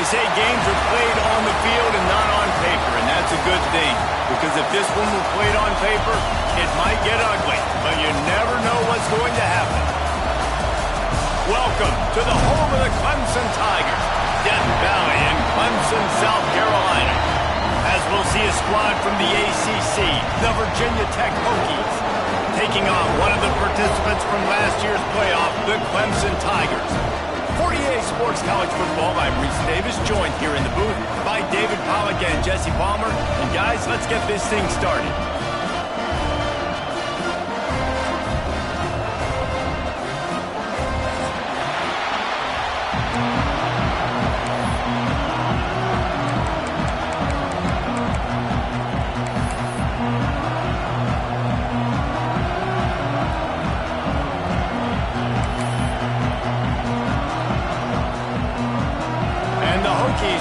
They say games are played on the field and not on paper, and that's a good thing. Because if this one were played on paper, it might get ugly, but you never know what's going to happen. Welcome to the home of the Clemson Tigers, Death Valley in Clemson, South Carolina. As we'll see a squad from the ACC, the Virginia Tech Hokies, taking on one of the participants from last year's playoff, the Clemson Tigers. 48 Sports College Football, I'm Reese Davis, joined here in the booth by David Pollack and Jesse Palmer. And guys, let's get this thing started.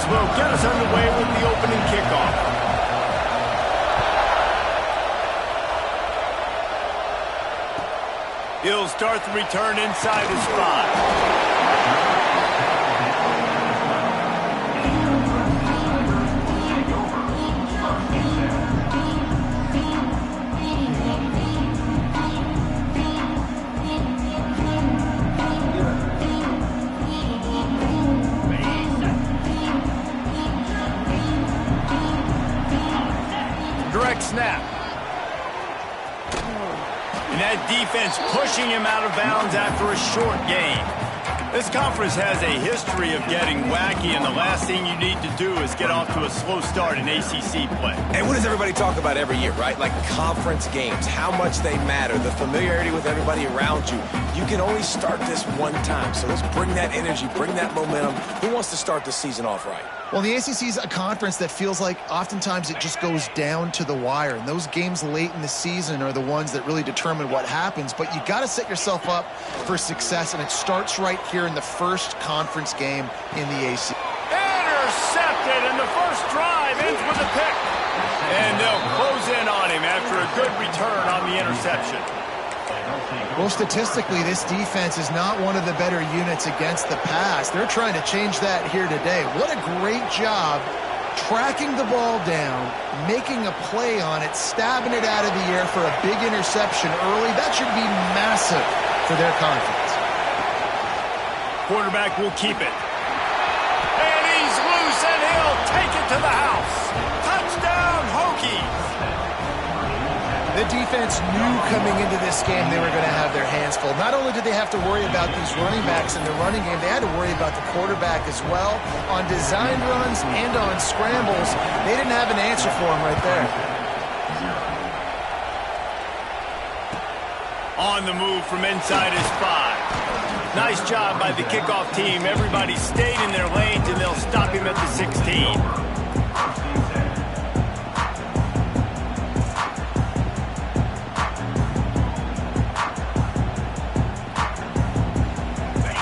Will get us underway with the opening kickoff. He'll start the return inside his 5. Snap. And that defense pushing him out of bounds after a short gain. This conference has a history of getting wacky, and the last thing you need to do is get off to a slow start in ACC play. And what does everybody talk about every year, right? Like conference games, how much they matter, the familiarity with everybody around you. You can only start this one time, so let's bring that energy, bring that momentum. Who wants to start the season off right? Well, the ACC is a conference that feels like oftentimes it just goes down to the wire. And those games late in the season are the ones that really determine what happens. But you got to set yourself up for success, and it starts right here in the first conference game in the ACC. Intercepted, and the first drive ends with a pick. And they'll close in on him after a good return on the interception. Well, statistically, this defense is not one of the better units against the pass. They're trying to change that here today. What a great job tracking the ball down, making a play on it, stabbing it out of the air for a big interception early. That should be massive for their confidence. Quarterback will keep it. And he's loose, and he'll take it to the house. Touchdown, Hokies! The defense knew coming into this game they were going to have their hands full. Not only did they have to worry about these running backs in the running game, they had to worry about the quarterback as well. On design runs and on scrambles, they didn't have an answer for him right there. On the move from inside his 5. Nice job by the kickoff team. Everybody stayed in their lanes, and they'll stop him at the 16.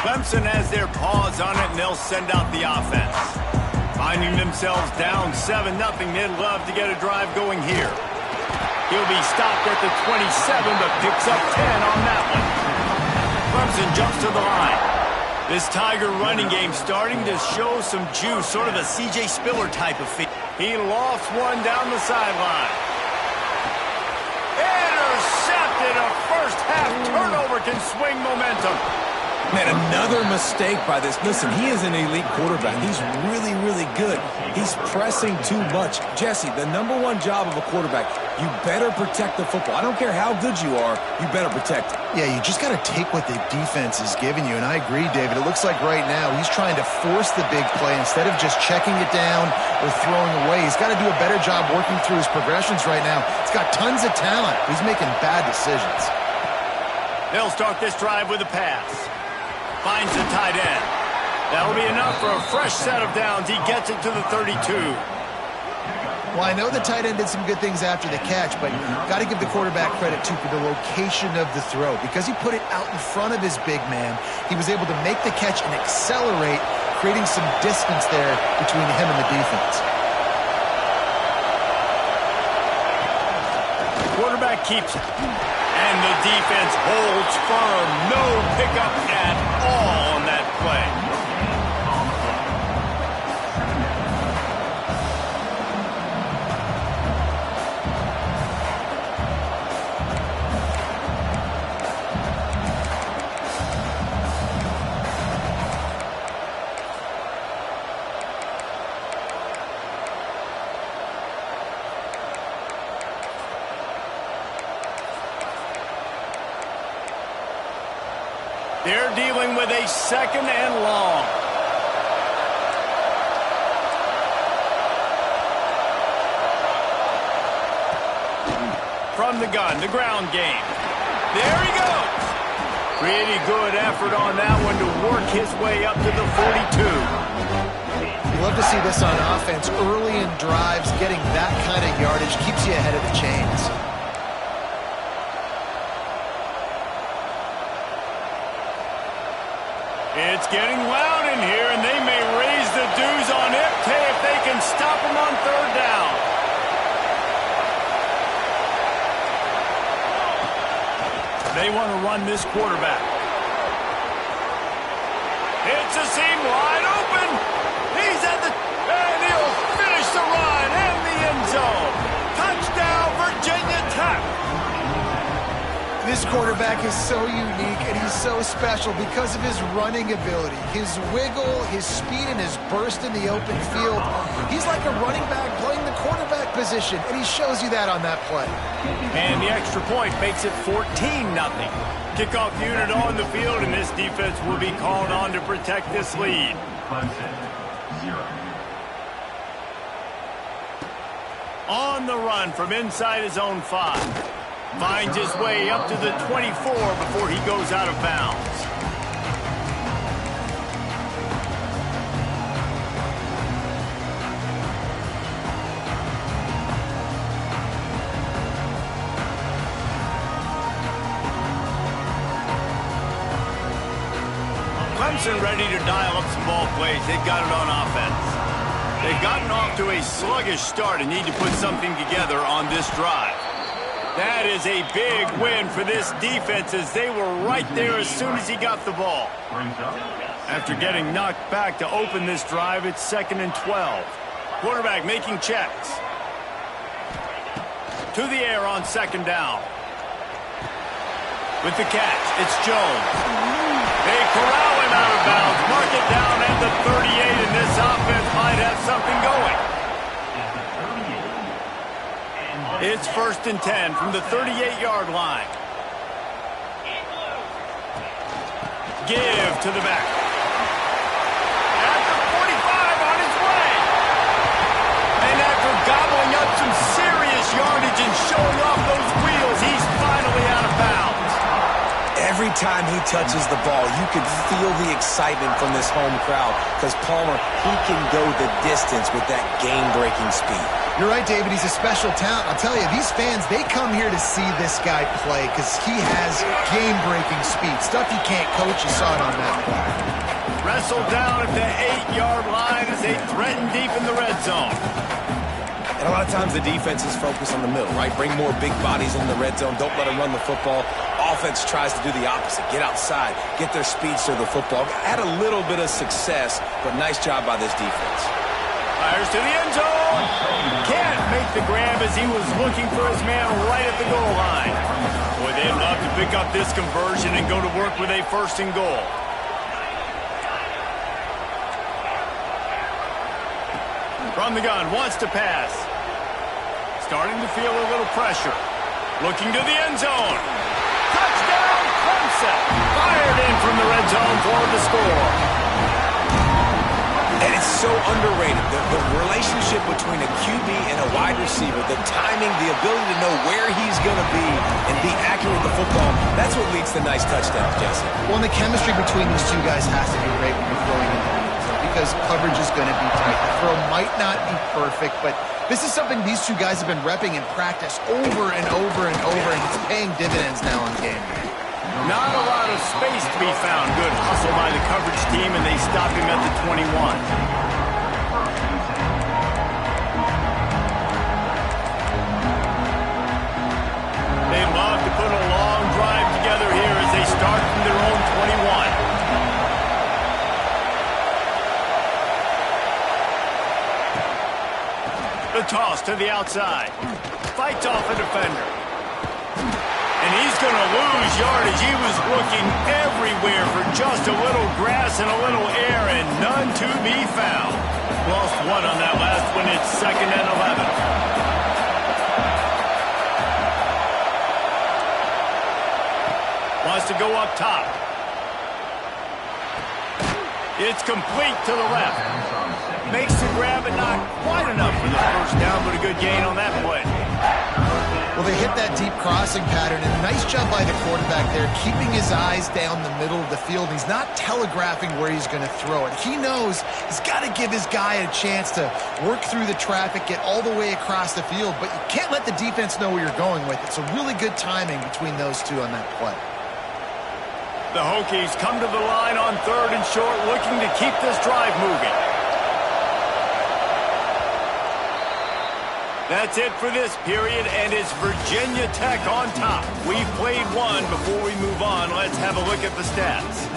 Clemson has their paws on it, and they'll send out the offense. Finding themselves down 7-0, they'd love to get a drive going here. He'll be stopped at the 27, but picks up 10 on that one. Clemson jumps to the line. This Tiger running game starting to show some juice, sort of a C.J. Spiller type of feel. He lofts one down the sideline. Intercepted! A first-half turnover can swing momentum. Man, another mistake by this. Listen, he is an elite quarterback. He's really, really good. He's pressing too much. Jesse, the #1 job of a quarterback, you better protect the football. I don't care how good you are, you better protect it. Yeah, you just got to take what the defense is giving you. And I agree, David. It looks like right now he's trying to force the big play instead of just checking it down or throwing away. He's got to do a better job working through his progressions right now. He's got tons of talent. He's making bad decisions. They'll start this drive with a pass. Finds the tight end. That'll be enough for a fresh set of downs. He gets it to the 32. Well, I know the tight end did some good things after the catch, but got to give the quarterback credit, too, for the location of the throw. Because he put it out in front of his big man, he was able to make the catch and accelerate, creating some distance there between him and the defense. Quarterback keeps it. And the defense holds firm. No pickup at all on that play. They're dealing with a 2nd and long. From the gun, the ground game. There he goes. Pretty good effort on that one to work his way up to the 42. Love to see this on offense. Early in drives, getting that kind of yardage keeps you ahead of the chains. It's getting loud in here, and they may raise the dues on Ipte if they can stop him on 3rd down. They want to run this quarterback. It's a seam wide open. He's at the... and he'll finish the run in the end zone. Touchdown, Virginia Tech. This quarterback is so unique, and he's so special because of his running ability, his wiggle, his speed, and his burst in the open field. He's like a running back playing the quarterback position, and he shows you that on that play. And the extra point makes it 14-0. Kickoff unit on the field, and this defense will be called on to protect this lead. Clemson, 0. On the run from inside his own 5. Finds his way up to the 24 before he goes out of bounds. Clemson ready to dial up some ball plays. They've got it on offense. They've gotten off to a sluggish start and need to put something together on this drive. That is a big win for this defense as they were right there as soon as he got the ball. After getting knocked back to open this drive, it's 2nd and 12. Quarterback making checks. To the air on 2nd down. With the catch, it's Jones. They corral him out of bounds. Mark it down at the 38, and this offense might have something going. It's 1st and 10 from the 38-yard line. Give to the back. At the 45 on his way. And after gobbling up some serious yardage and showing off those wheels, he's finally out of bounds. Every time he touches the ball, you can feel the excitement from this home crowd because Palmer, he can go the distance with that game-breaking speed. You're right, David. He's a special talent. I'll tell you, these fans, they come here to see this guy play because he has game-breaking speed. Stuff you can't coach. You saw it on that play. Wrestled down at the 8-yard line as they threaten deep in the red zone. And a lot of times the defense is focused on the middle, right? Bring more big bodies in the red zone. Don't let them run the football. Offense tries to do the opposite. Get outside. Get their speeds to the football. Had a little bit of success, but nice job by this defense. Fires to the end zone. Can't make the grab as he was looking for his man right at the goal line. Boy, they'd love to pick up this conversion and go to work with a 1st and goal. From the gun, wants to pass. Starting to feel a little pressure. Looking to the end zone. Touchdown, Clemson. Fired in from the red zone for the score. And it's so underrated. The relationship between a QB and a wide receiver, the timing, the ability to know where he's going to be and be accurate with the football, that's what leads to nice touchdowns, Jesse. Well, and the chemistry between these two guys has to be great when you're throwing in the red zone because coverage is going to be tight. The throw might not be perfect, but this is something these two guys have been repping in practice over and over and over, and it's paying dividends now on game day. Not a lot of space to be found. Good hustle by the coverage team, and they stop him at the 21. They love to put a long drive together here as they start from their own 21. The toss to the outside. Fights off a defender. And he's going to lose yardage. He was looking everywhere for just a little grass and a little air, and none to be found. Lost one on that last one. It's 2nd and 11. Wants to go up top. It's complete to the left. Makes the grab and not quite enough for the first down, but a good gain on that play. Well, they hit that deep crossing pattern, and nice job by the quarterback there, keeping his eyes down the middle of the field. He's not telegraphing where he's going to throw it. He knows he's got to give his guy a chance to work through the traffic, get all the way across the field, but you can't let the defense know where you're going with it. So really good timing between those two on that play. The Hokies come to the line on 3rd and short, looking to keep this drive moving. That's it for this period, and it's Virginia Tech on top. We've played one. Before we move on, let's have a look at the stats.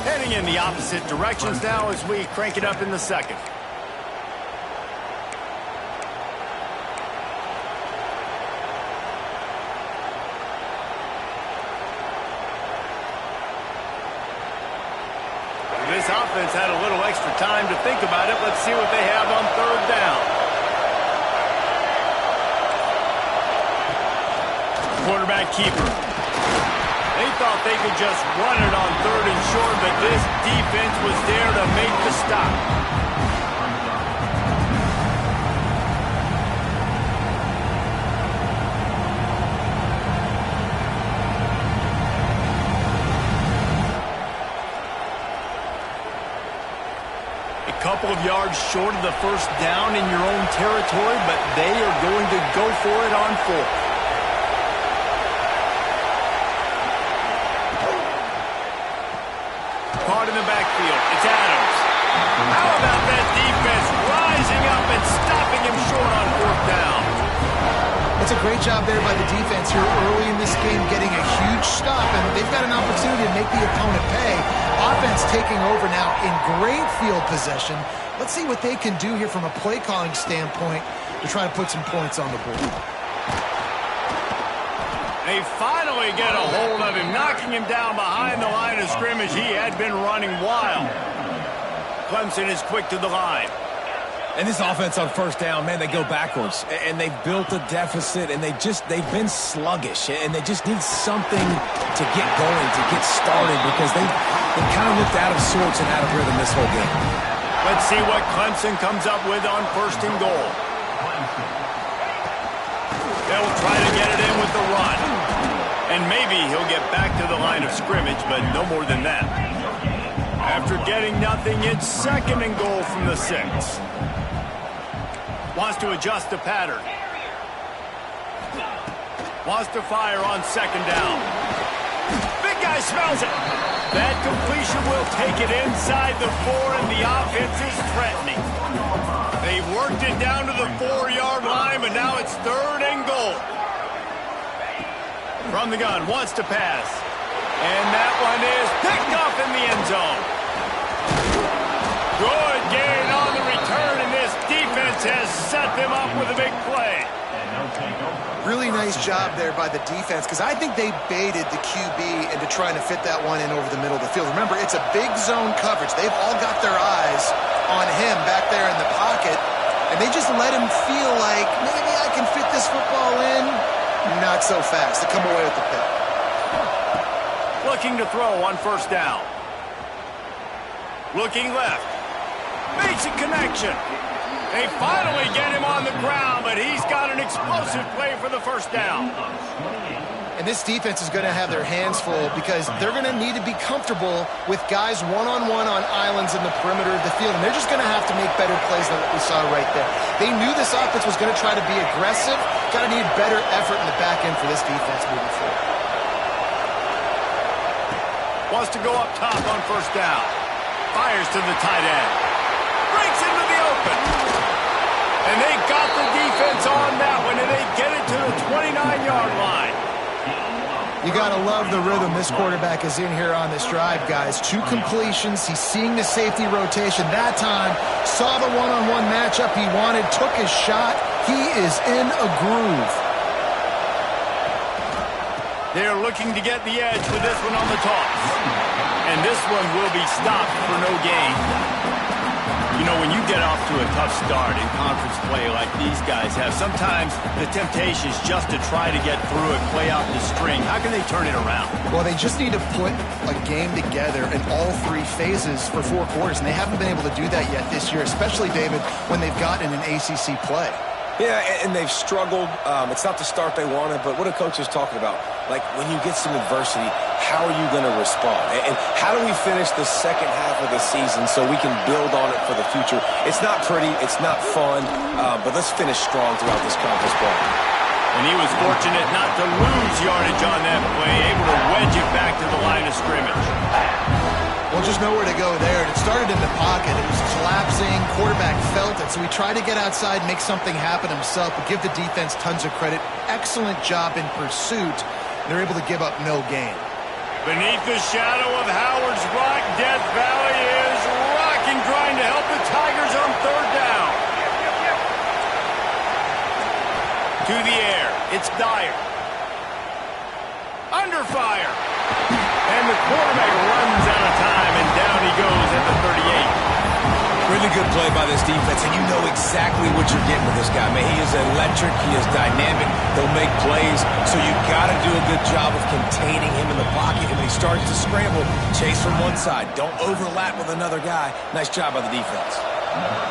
Heading in the opposite directions now as we crank it up in the second. This offense had a little extra time to think about it. Let's see what they have on 3rd down. Quarterback keeper. They thought they could just run it on 3rd and short, but this defense was there to make the stop. A couple of yards short of the first down in your own territory, but they are going to go for it on 4th. Caught in the backfield. It's Adams. How about that defense rising up and stopping him short on 4th down? It's a great job there by the defense here early in this game, getting a huge stop, and they've got an opportunity to make the opponent pay. Offense taking over now in great field possession. Let's see what they can do here from a play calling standpoint to try to put some points on the board. They finally get a hold of him, knocking him down behind the line of scrimmage. He had been running wild. Clemson is quick to the line. And this offense on 1st down, man, they go backwards. And they've built a deficit, and they've been sluggish. And they just need something to get going, to get started, because they kind of looked out of sorts and out of rhythm this whole game. Let's see what Clemson comes up with on 1st and goal. They'll try to get it in with the run. And maybe he'll get back to the line of scrimmage, but no more than that. After getting nothing, it's 2nd and goal from the 6. Wants to adjust the pattern. Wants to fire on 2nd down. Big guy smells it. That completion will take it inside the 4, and the offense is threatening. They've worked it down to the 4-yard line, but now it's 3rd and goal. From the gun, wants to pass. And that one is picked up in the end zone. Good gain on the return, and this defense has set them up with a big play. Really nice job there by the defense, because I think they baited the QB into trying to fit that one in over the middle of the field. Remember, it's a big zone coverage. They've all got their eyes on him back there in the pocket, and they just let him feel like, maybe I can fit this football in. Not so fast. They come away with the pick. Looking to throw on 1st down. Looking left. Makes a connection. They finally get him on the ground, but he's got an explosive play for the 1st down. And this defense is going to have their hands full, because they're going to need to be comfortable with guys one-on-one on islands in the perimeter of the field, and they're just going to have to make better plays than what we saw right there. They knew this offense was going to try to be aggressive. Got to need better effort in the back end for this defense moving forward. Wants to go up top on 1st down. Fires to the tight end. Breaks into the open. And they got the defense on that one, and they get it to the 29-yard line. You got to love the rhythm this quarterback is in here on this drive, guys. 2 completions. He's seeing the safety rotation. That time, saw the one-on-one matchup he wanted, took his shot. He is in a groove. They're looking to get the edge with this one on the toss. And this one will be stopped for no gain. You know, when you get off to a tough start in conference play like these guys have, sometimes the temptation is just to try to get through it, play out the string. How can they turn it around? Well, they just need to put a game together in all three phases for 4 quarters, and they haven't been able to do that yet this year, especially, David, when they've gotten an ACC play. Yeah, and they've struggled. It's not the start they wanted, but what a coach is talking about. Like, when you get some adversity, how are you going to respond? And how do we finish the second half of the season so we can build on it for the future? It's not pretty, it's not fun, but let's finish strong throughout this conference play. And he was fortunate not to lose yardage on that play, able to wedge it back to the line of scrimmage. Well, just nowhere to go there. And it started in the pocket. It was collapsing. Quarterback felt it. So he tried to get outside, make something happen himself, but give the defense tons of credit. Excellent job in pursuit. They're able to give up no gain. Beneath the shadow of Howard's Rock, Death Valley is rocking, trying to help the Tigers on 3rd down. To the air. It's Dyer. Under fire. And the quarterback runs out of time, and down he goes at the 38. Really good play by this defense, and you know exactly what you're getting with this guy. Man, he is electric. He is dynamic. He'll make plays, so you've got to do a good job of containing him in the pocket. And when he starts to scramble, chase from one side. Don't overlap with another guy. Nice job by the defense.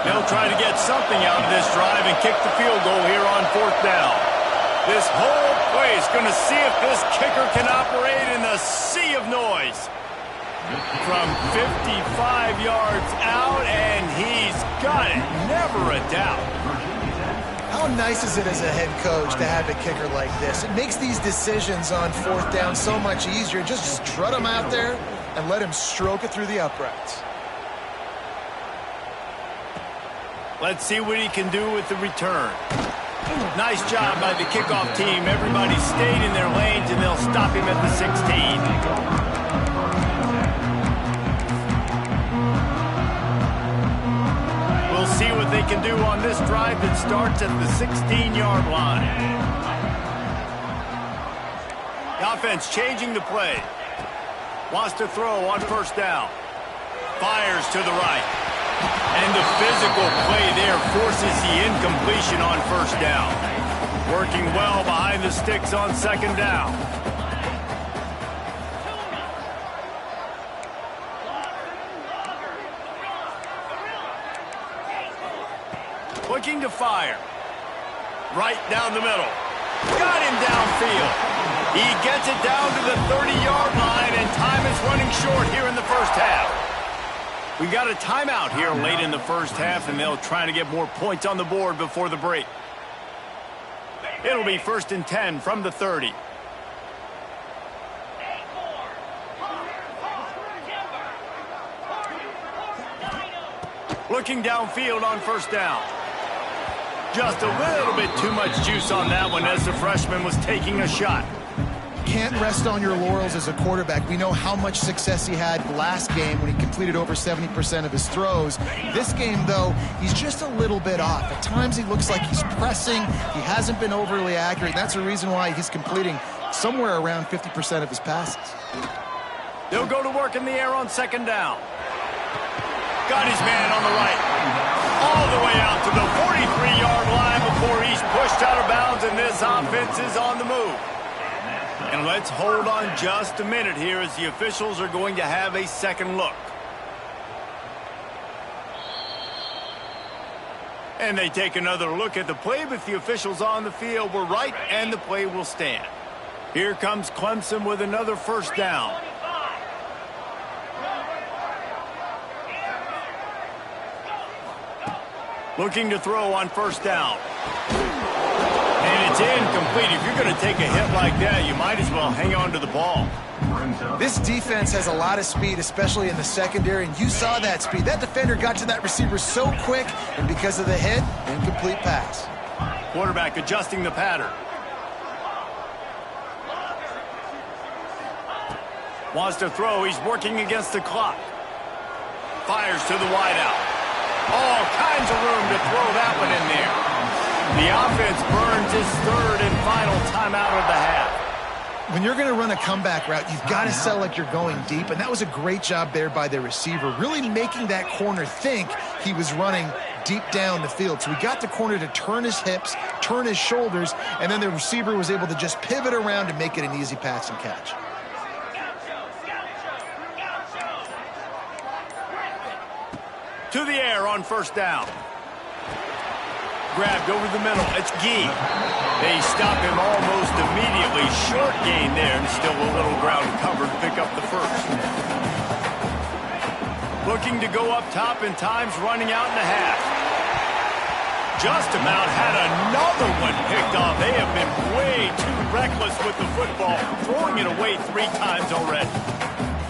They'll try to get something out of this drive and kick the field goal here on 4th down. This whole play is going to see if this kicker can operate in the sea of noise. From 55 yards out, and he's got it. Never a doubt. How nice is it as a head coach to have a kicker like this? It makes these decisions on 4th down so much easier. Just strut him out there and let him stroke it through the uprights. Let's see what he can do with the return. Nice job by the kickoff team. Everybody stayed in their lanes, and they'll stop him at the 16. We'll see what they can do on this drive that starts at the 16-yard line. The offense changing the play. Wants to throw on 1st down. Fires to the right. And the physical play there forces the incompletion on 1st down. Working well behind the sticks on 2nd down. Looking to fire. Right down the middle. Got him downfield. He gets it down to the 30-yard line, and time is running short here in the 1st half. We got a timeout here late in the 1st half, and they'll try to get more points on the board before the break. It'll be 1st and 10 from the 30. Looking downfield on 1st down. Just a little bit too much juice on that one as the freshman was taking a shot. Can't rest on your laurels as a quarterback. We know how much success he had last game when he completed over 70% of his throws. This game, though, he's just a little bit off. At times he looks like he's pressing. He hasn't been overly accurate. That's the reason why he's completing somewhere around 50% of his passes. They'll go to work in the air on 2nd down. Got his man on the right. All the way out to the 43-yard line before he's pushed out of bounds, and this offense is on the move. And let's hold on just a minute here as the officials are going to have a second look. And they take another look at the play, but the officials on the field were right, and the play will stand. Here comes Clemson with another 1st down. Looking to throw on 1st down. And it's incomplete. If you're going to take a hit like that, you might as well hang on to the ball. This defense has a lot of speed, especially in the secondary, and you saw that speed. That defender got to that receiver so quick, and because of the hit, incomplete pass. Quarterback adjusting the pattern. Wants to throw. He's working against the clock. Fires to the wideout. All kinds of room to throw that one in there. The offense burns his 3rd and final timeout of the half. When you're going to run a comeback route, you've got to sell like you're going deep, and that was a great job there by the receiver, really making that corner think he was running deep down the field. So he got the corner to turn his hips, turn his shoulders, and then the receiver was able to just pivot around and make it an easy pass and catch. To the air on first down. Grabbed over the middle. It's Gee. They stop him almost immediately. Short gain there, and still a little ground covered to pick up the first. Looking to go up top in times, running out in the half. Just about had another one picked off. They have been way too reckless with the football, throwing it away 3 times already.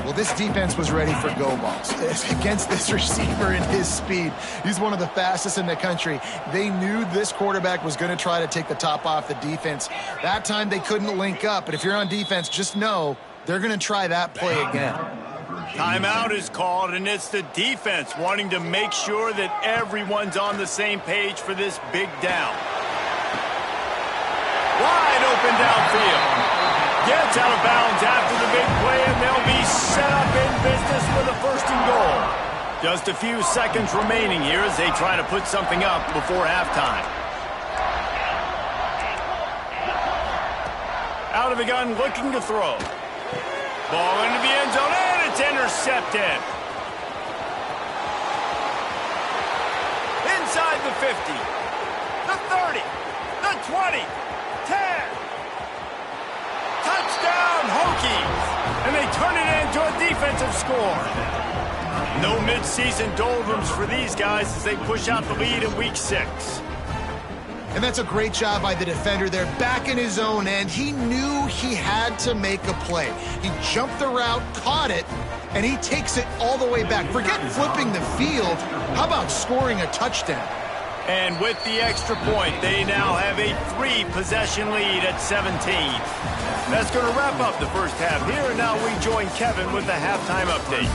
Well, this defense was ready for go balls against this receiver and his speed. He's one of the fastest in the country. They knew this quarterback was going to try to take the top off the defense. That time they couldn't link up, but if you're on defense, just know they're going to try that play again. Timeout is called, and it's the defense wanting to make sure that everyone's on the same page for this big down. Wide open downfield. Gets out of bounds after the big play, and they'll be set up in business with a 1st and goal. Just a few seconds remaining here as they try to put something up before halftime. Out of the gun, looking to throw. Ball into the end zone, and it's intercepted. Inside the 50, the 30, the 20, 10. Touchdown, Hokies! And they turn it into a defensive score. No mid-season doldrums for these guys as they push out the lead in Week 6. And that's a great job by the defender there, back in his own end. He knew he had to make a play. He jumped the route, caught it, and he takes it all the way back. Forget flipping the field. How about scoring a touchdown? And with the extra point, they now have a 3-possession lead at 17. That's going to wrap up the first half here, and now we join Kevin with the halftime update.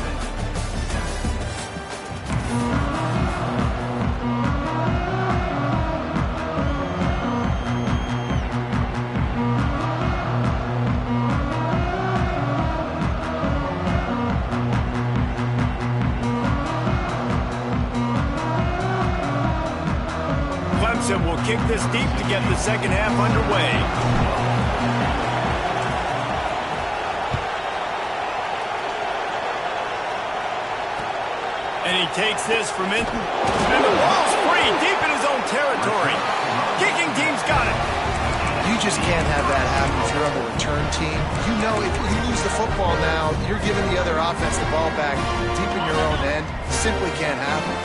Clemson will kick this deep to get the second half underway. And he takes this from Minton. And the ball's free, deep in his own territory. Kicking team's got it. You just can't have that happen if you're on the return team. You know if you lose the football now, you're giving the other offense the ball back deep in your own end. Simply can't happen.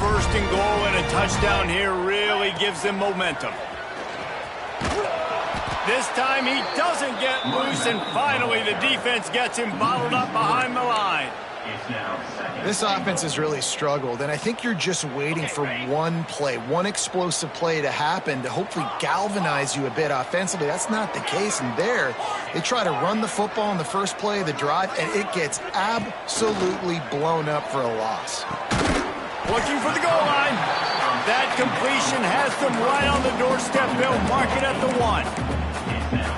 1st and goal and a touchdown here really gives them momentum. This time he doesn't get loose, and finally the defense gets him bottled up behind the line. This offense has really struggled, and I think you're just waiting for one play, one explosive play to happen to hopefully galvanize you a bit offensively. That's not the case, and there they try to run the football in the first play of the drive, and it gets absolutely blown up for a loss. Looking for the goal line. That completion has them right on the doorstep. They'll mark it at the 1.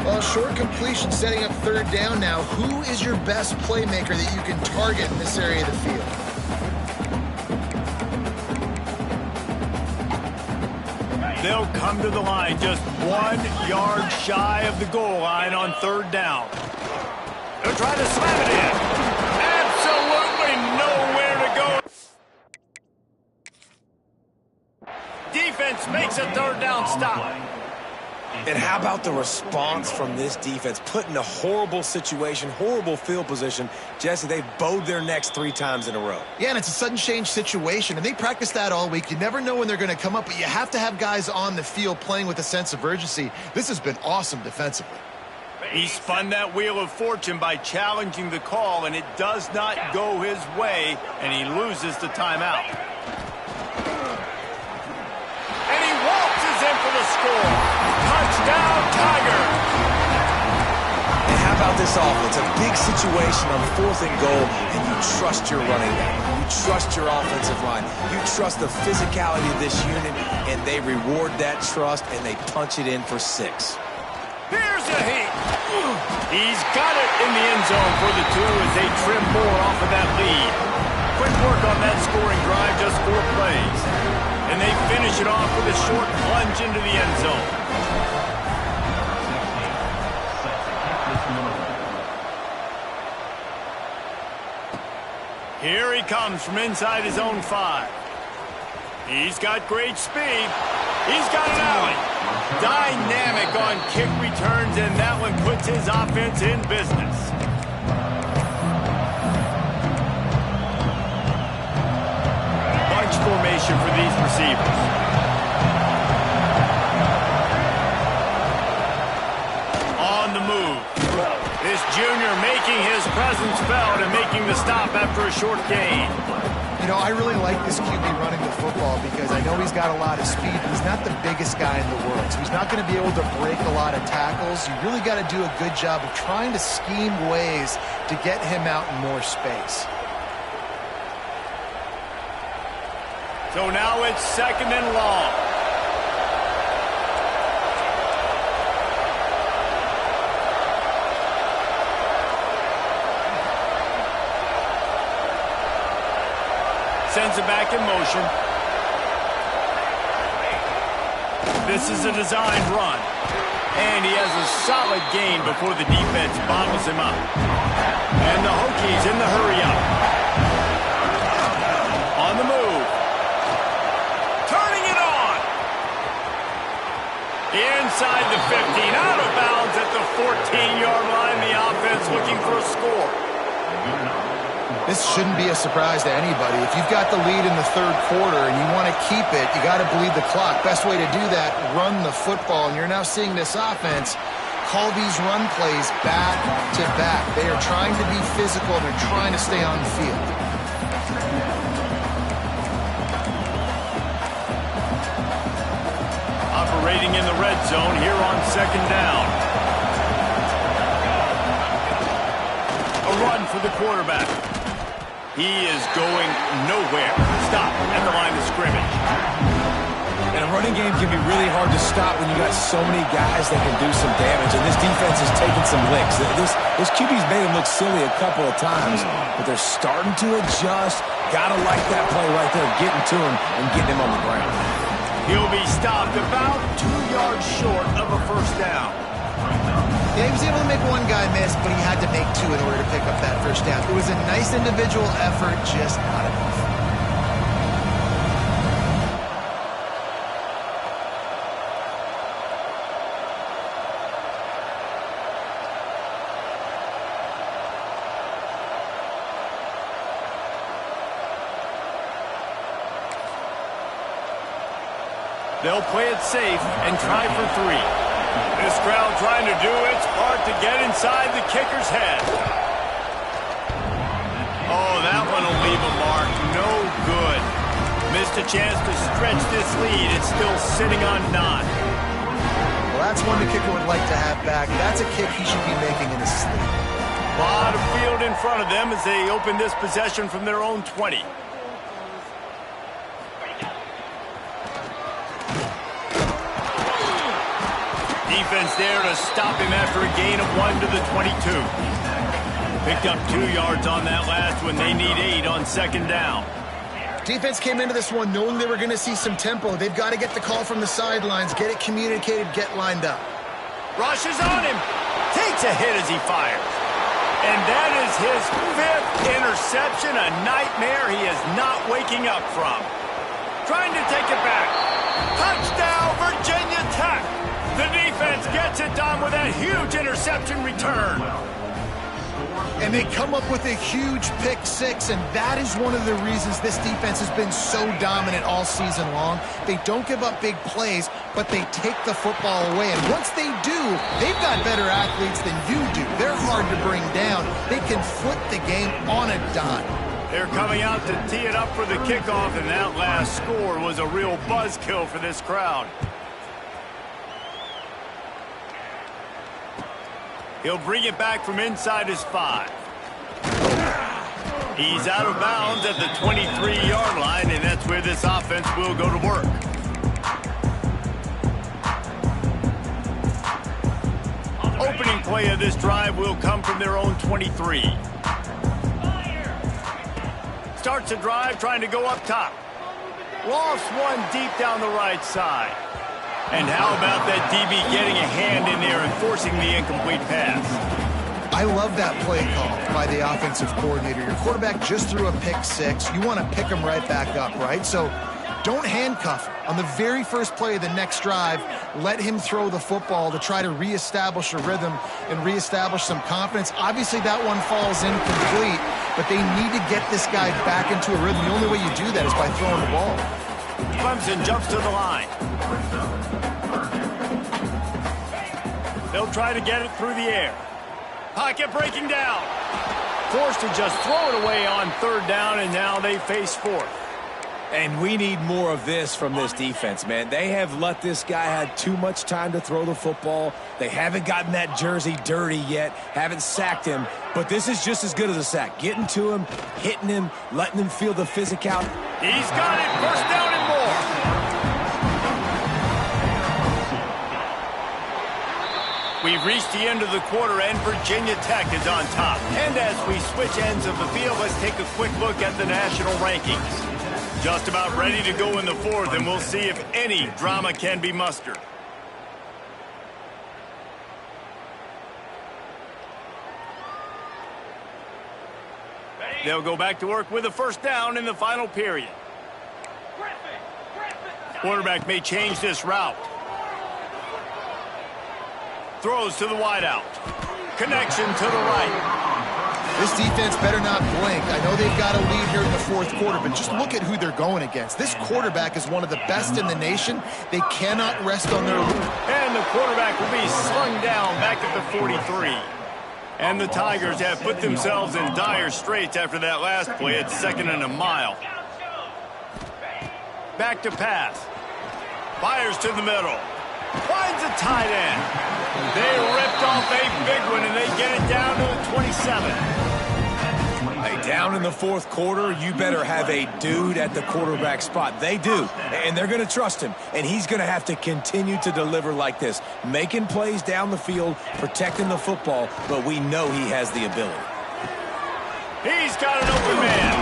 Well, short completion setting up 3rd down now. Who is your best playmaker that you can target in this area of the field? They'll come to the line just 1 yard shy of the goal line on 3rd down. They'll try to slam it in. Absolutely nowhere to go. Defense makes a 3rd down stop. And how about the response from this defense? Put in a horrible situation, horrible field position. Jesse, they've bowed their necks 3 times in a row. Yeah, and it's a sudden change situation, and they practice that all week. You never know when they're going to come up, but you have to have guys on the field playing with a sense of urgency. This has been awesome defensively. He spun that wheel of fortune by challenging the call, and it does not go his way, and he loses the timeout. And he waltzes in for the score. Touchdown, Tiger! And how about this offense? A big situation on 4th and goal, and you trust your running back. You trust your offensive line. You trust the physicality of this unit, and they reward that trust, and they punch it in for 6. Here's a heat. He's got it in the end zone for the 2 as they trim more off of that lead. Quick work on that scoring drive, just 4 plays. And they finish it off with a short plunge into the end zone. Here he comes from inside his own 5. He's got great speed. He's got an alley. Dynamic on kick returns, and that one puts his offense in business. Bunch formation for these receivers. On the move. This junior making his presence felt and making the stop after a short gain. You know, I really like this QB running the football because I know he's got a lot of speed. He's not the biggest guy in the world, so he's not going to be able to break a lot of tackles. You really got to do a good job of trying to scheme ways to get him out in more space. So now it's 2nd and long. Sends it back in motion. This is a designed run. And he has a solid gain before the defense bottles him up. And the Hokies in the hurry-up. On the move. Turning it on. Inside the 15. Out of bounds at the 14-yard line. The offense looking for a score. This shouldn't be a surprise to anybody. If you've got the lead in the 3rd quarter and you want to keep it, you got to bleed the clock. Best way to do that, run the football. And you're now seeing this offense call these run plays back to back. They are trying to be physical. They're trying to stay on the field. Operating in the red zone here on 2nd down. A run for the quarterback. He is going nowhere. Stop at the line of scrimmage. And a running game can be really hard to stop when you got so many guys that can do some damage. And this defense is taking some licks. This QB's made him look silly a couple of times, but they're starting to adjust. Gotta like that play right there, getting to him and getting him on the ground. He'll be stopped about 2 yards short of a 1st down. Yeah, he was able to make one guy miss, but he had to make 2 in order to pick up that 1st down. It was a nice individual effort, just not enough. They'll play it safe and try for 3. This crowd trying to do its part to get inside the kicker's head. Oh, that one will leave a mark. No good. Missed a chance to stretch this lead. It's still sitting on 9. Well, that's one the kicker would like to have back. That's a kick he should be making in his sleep. A lot of field in front of them as they open this possession from their own 20. Defense there to stop him after a gain of 1 to the 22. Picked up 2 yards on that last one. They need 8 on 2nd down. Defense came into this one knowing they were going to see some tempo. They've got to get the call from the sidelines, get it communicated, get lined up. Rushes on him. Takes a hit as he fires. And that is his 5th interception, a nightmare he is not waking up from. Trying to take it back. Touchdown, Virginia Tech. The defense gets it done with a huge interception return. And they come up with a huge pick 6, and that is one of the reasons this defense has been so dominant all season long. They don't give up big plays, but they take the football away. And once they do, they've got better athletes than you do. They're hard to bring down. They can flip the game on a dime. They're coming out to tee it up for the kickoff, and that last score was a real buzzkill for this crowd. He'll bring it back from inside his 5. He's out of bounds at the 23-yard line, and that's where this offense will go to work. play of this drive will come from their own 23. Starts the drive trying to go up top. Lost one deep down the right side. And how about that DB getting a hand in there and forcing the incomplete pass? I love that play call by the offensive coordinator. Your quarterback just threw a pick six. You want to pick him right back up, right? So don't handcuff him. On the very first play of the next drive, let him throw the football to try to reestablish a rhythm and reestablish some confidence. Obviously, that one falls incomplete, but they need to get this guy back into a rhythm. The only way you do that is by throwing the ball. Clemson jumps to the line. They'll try to get it through the air. Pocket breaking down. Forced to just throw it away on third down, and now they face fourth. And we need more of this from this defense, man. They have let this guy have too much time to throw the football. They haven't gotten that jersey dirty yet, haven't sacked him. But this is just as good as a sack. Getting to him, hitting him, letting him feel the physicality. He's got it. First down and more. We've reached the end of the quarter, and Virginia Tech is on top. And as we switch ends of the field, let's take a quick look at the national rankings. Just about ready to go in the fourth, and we'll see if any drama can be mustered. They'll go back to work with a first down in the final period. Quarterback may change this route. Throws to the wideout. Connection to the right. This defense better not blink. I know they've got a lead here in the fourth quarter, but just look at who they're going against. This quarterback is one of the best in the nation. They cannot rest on their laurels. And the quarterback will be slung down back at the 43. And the Tigers have put themselves in dire straits after that last play at 2nd and a mile. Back to pass. Fires to the middle. Finds a tight end. They ripped off a big one, and they get it down to the 27. Hey, down in the fourth quarter, you better have a dude at the quarterback spot. They do, and they're going to trust him, and he's going to have to continue to deliver like this, making plays down the field, protecting the football, but we know he has the ability. He's got an open man.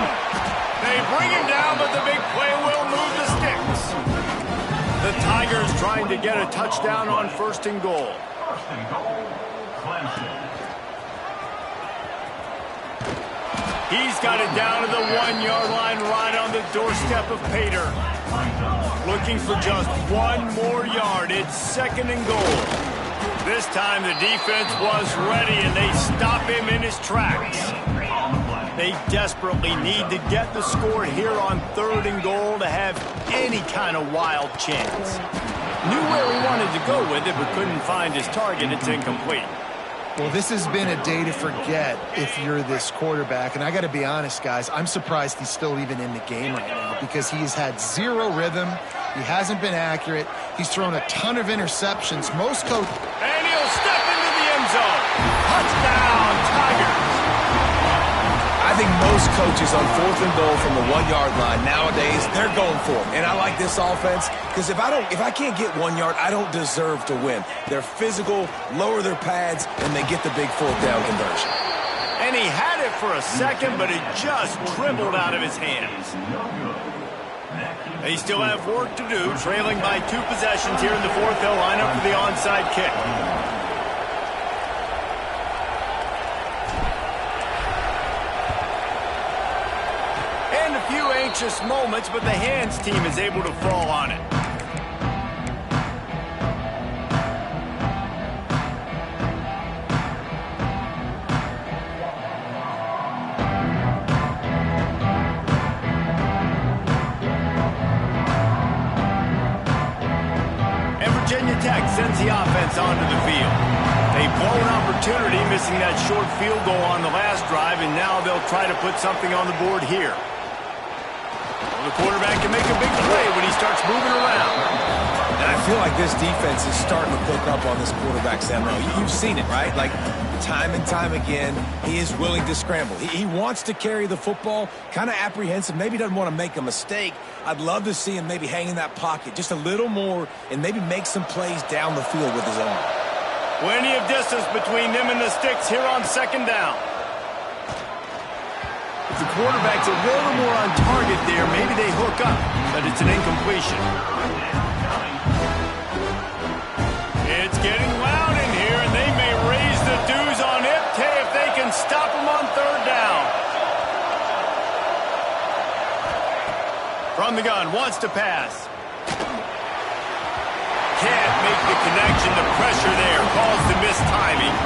They bring him down, but the big play will move the sticks. The Tigers trying to get a touchdown on 1st and goal. He's got it down to the 1-yard line right on the doorstep of Pater. Looking for just one more yard. It's 2nd and goal. This time the defense was ready, and they stop him in his tracks. They desperately need to get the score here on 3rd and goal to have any kind of wild chance. Knew where he wanted to go with it, but couldn't find his target. It's incomplete. Well, this has been a day to forget if you're this quarterback. And I got to be honest, guys, I'm surprised he's still even in the game right now because he's had zero rhythm. He hasn't been accurate. He's thrown a ton of interceptions. Most coaches... And he'll step into the end zone. Touchdown, Tigers. I think most coaches on 4th and goal from the 1-yard line nowadays, they're going for it. And I like this offense because if I can't get 1 yard, I don't deserve to win. They're physical, lower their pads, and they get the big 4th down conversion. And he had it for a second, but it just dribbled out of his hands. They still have work to do, trailing by 2 possessions here in the fourth. They'll line up for the onside kick. Anxious moments, but the hands team is able to fall on it. And Virginia Tech sends the offense onto the field. They blow an opportunity, missing that short field goal on the last drive, and now they'll try to put something on the board here. The quarterback can make a big play when he starts moving around. And I feel like this defense is starting to pick up on this quarterback's MO. You've seen it, right? Like, time and time again, he is willing to scramble. He wants to carry the football, kind of apprehensive, maybe doesn't want to make a mistake. I'd love to see him maybe hang in that pocket just a little more and maybe make some plays down the field with his arm. Plenty of distance between them and the sticks here on second down. If the quarterback's a little more on target there, maybe they hook up, but it's an incompletion. It's getting loud in here, and they may raise the dues on Ipte if they can stop them on third down. From the gun, wants to pass. Can't make the connection. The pressure there caused the missed timing.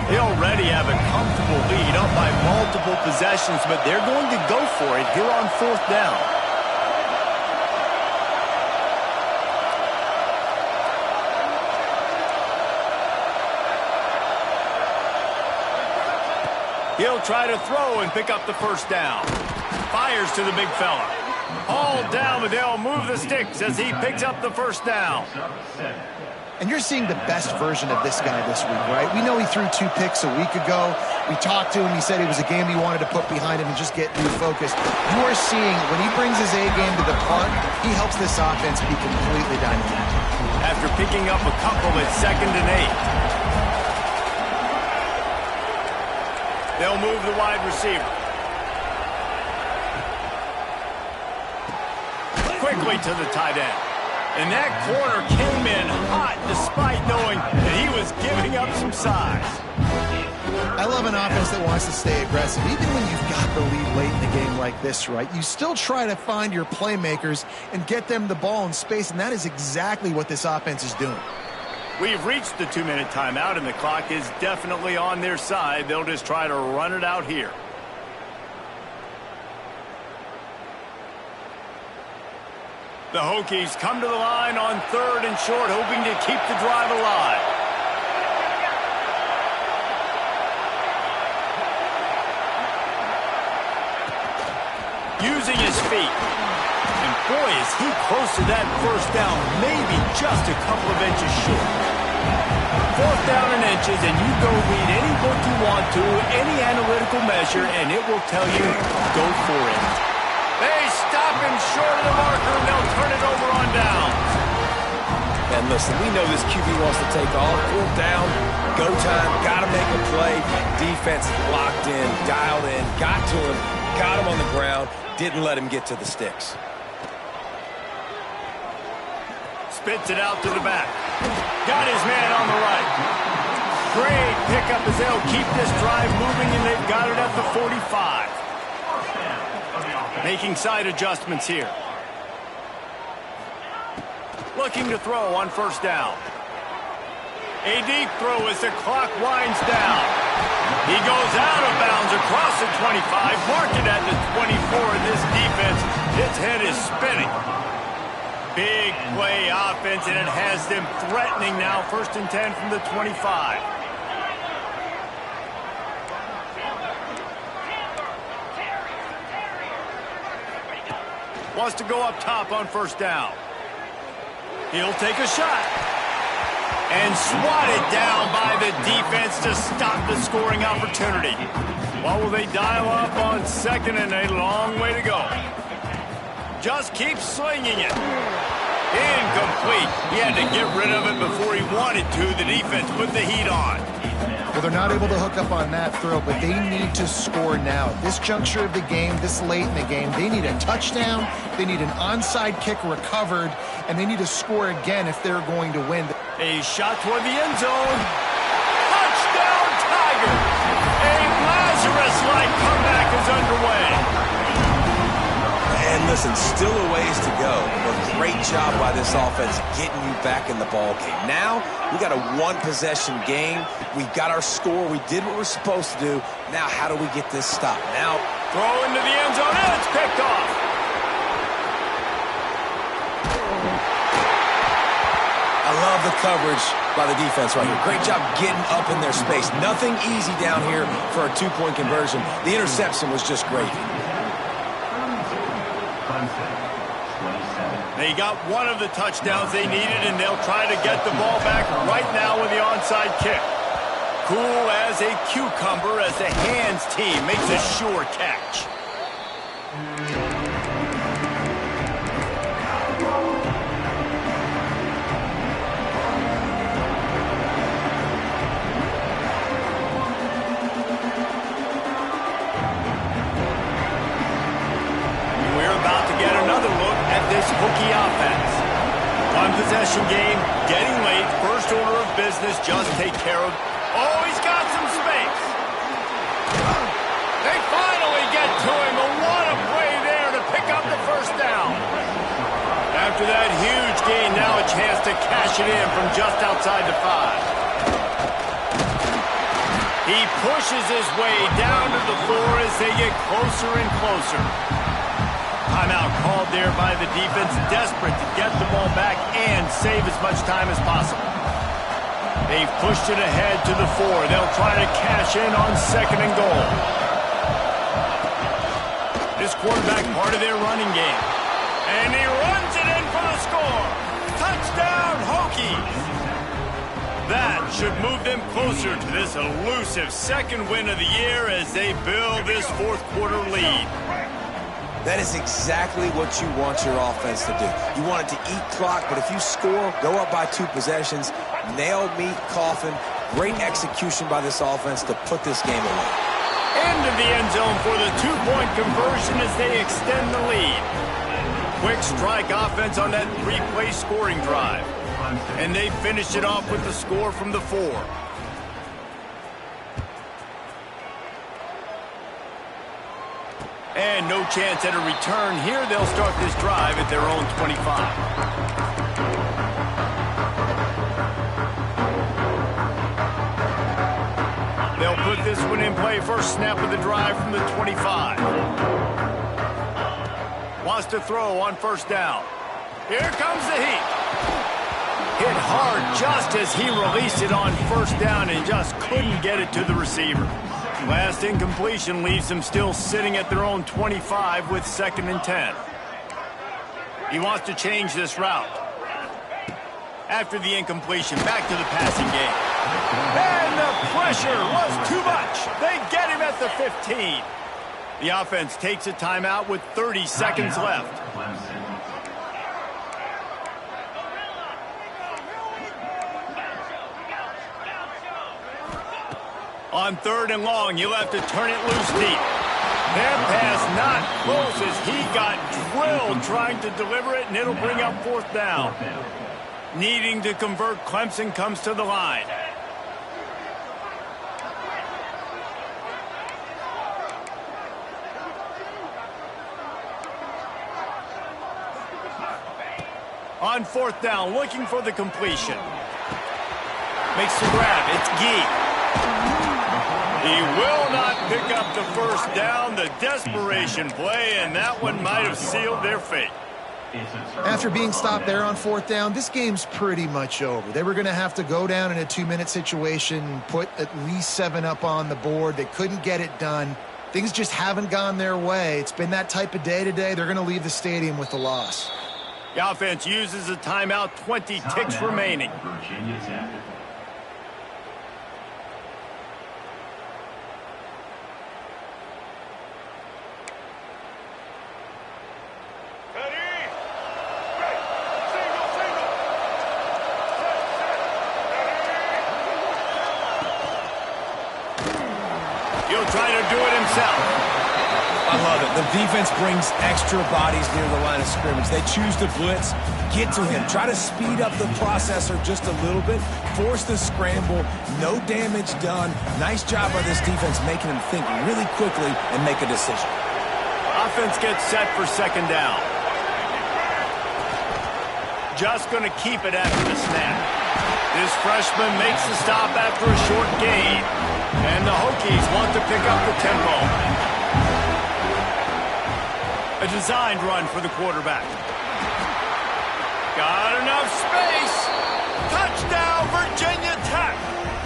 They already have a comfortable lead up by multiple possessions, but they're going to go for it here on fourth down. He'll try to throw and pick up the first down. Fires to the big fella. All down, but they'll move the sticks as he picks up the first down. And you're seeing the best version of this guy this week, right? We know he threw 2 picks a week ago. We talked to him. He said it was a game he wanted to put behind him and just get refocused. You are seeing when he brings his A game to the park, he helps this offense be completely dynamic. After picking up a couple at 2nd and 8. They'll move the wide receiver. Quickly to the tight end. And that corner came in hot despite knowing that he was giving up some size. I love an offense that wants to stay aggressive. Even when you've got the lead late in the game like this, right? You still try to find your playmakers and get them the ball in space, and that is exactly what this offense is doing. We've reached the 2-minute timeout, and the clock is definitely on their side. They'll just try to run it out here. The Hokies come to the line on 3rd and short, hoping to keep the drive alive. Using his feet. And boy, is he close to that first down, maybe just a couple of inches short. 4th down in inches, and you go read any book you want to, any analytical measure, and it will tell you, go for it. They stop him short of the marker, and they'll turn it over on downs. And listen, we know this QB wants to take all. 4th down, go time, got to make a play. Defense locked in, dialed in, got to him, got him on the ground, didn't let him get to the sticks. Spits it out to the back. Got his man on the right. Great pickup as they'll keep this drive moving, and they've got it at the 45. Making side adjustments here. Looking to throw on 1st down. A deep throw as the clock winds down. He goes out of bounds across the 25, marked it at the 24, and this defense, its head is spinning. Big play offense, and it has them threatening now. 1st and 10 from the 25. Wants to go up top on 1st down. He'll take a shot. And swatted down by the defense to stop the scoring opportunity. What will they dial up on 2nd and 8? Long way to go. Just keep slinging it. Incomplete. He had to get rid of it before he wanted to. The defense put the heat on. Well, they're not able to hook up on that throw, but they need to score now. At this juncture of the game, this late in the game, they need a touchdown, they need an onside kick recovered, and they need to score again if they're going to win. A shot toward the end zone. Touchdown, Tigers! A Lazarus-like comeback is underway. And listen, still a ways to go, but great job by this offense getting you back in the ball game. Now, we got a 1-possession game. We got our score. We did what we're supposed to do. Now, how do we get this stopped? Now, throw into the end zone, and it's picked off. I love the coverage by the defense right here. Great job getting up in their space. Nothing easy down here for a 2-point conversion. The interception was just great. They got one of the touchdowns they needed, and they'll try to get the ball back right now with the onside kick. Cool as a cucumber as the hands team makes a sure catch. We're about to get another look at this Hokie offense. One possession game, getting late, first order of business, just take care of. Oh, he's got some space. They finally get to him, but what a play there to pick up the first down. After that huge gain, now a chance to cash it in from just outside the 5. He pushes his way down to the 4 as they get closer and closer. Timeout called there by the defense, desperate to get the ball back and save as much time as possible. They've pushed it ahead to the 4. They'll try to cash in on 2nd and goal. This quarterback part of their running game. And he runs it in for the score. Touchdown, Hokies! That should move them closer to this elusive second win of the year as they build this fourth quarter lead. That is exactly what you want your offense to do. You want it to eat clock, but if you score, go up by 2 possessions, nail meat coffin, great execution by this offense to put this game away. Into the end zone for the 2-point conversion as they extend the lead. Quick strike offense on that 3-play scoring drive. And they finish it off with the score from the 4. And no chance at a return here. They'll start this drive at their own 25. They'll put this one in play. First snap of the drive from the 25. Wants to throw on first down. Here comes the heat. Hit hard just as he released it on first down and just couldn't get it to the receiver. Last incompletion leaves them still sitting at their own 25 with 2nd and 10. He wants to change this route. After the incompletion, back to the passing game. And the pressure was too much. They get him at the 15. The offense takes a timeout with 30 seconds left. On 3rd and long, you'll have to turn it loose deep. That pass not close as he got drilled trying to deliver it, and it'll bring up 4th down. Needing to convert, Clemson comes to the line. On 4th down, looking for the completion. Makes the grab. It's Gee. He will not pick up the first down. The desperation play, and that one might have sealed their fate. After being stopped there on 4th down, this game's pretty much over. They were going to have to go down in a 2-minute situation, put at least 7 up on the board. They couldn't get it done. Things just haven't gone their way. It's been that type of day today. They're going to leave the stadium with the loss. The offense uses a timeout, 20 ticks remaining. Virginia Tech. He'll try to do it himself. I love it. The defense brings extra bodies near the line of scrimmage. They choose to blitz, get to him, try to speed up the processor just a little bit, force the scramble, no damage done. Nice job by this defense making him think really quickly and make a decision. Offense gets set for 2nd down. Just going to keep it after the snap. This freshman makes the stop after a short gain. And the Hokies want to pick up the tempo. A designed run for the quarterback. Got enough space. Touchdown, Virginia Tech.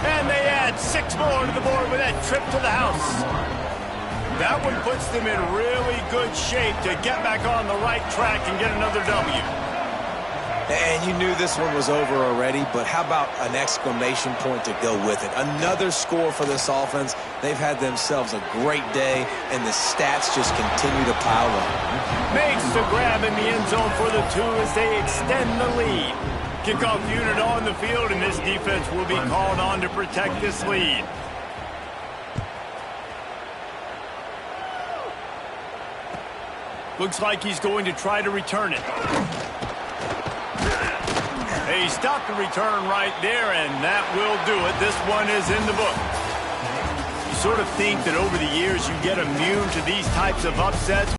And they add 6 more to the board with that trip to the house. That one puts them in really good shape to get back on the right track and get another W. And you knew this one was over already, but how about an exclamation point to go with it? Another score for this offense. They've had themselves a great day, and the stats just continue to pile up. Makes the grab in the end zone for the 2 as they extend the lead. Kickoff unit on the field, and this defense will be called on to protect this lead. Looks like he's going to try to return it. He stopped the return right there, and that will do it. This one is in the book. You sort of think that over the years you get immune to these types of upsets.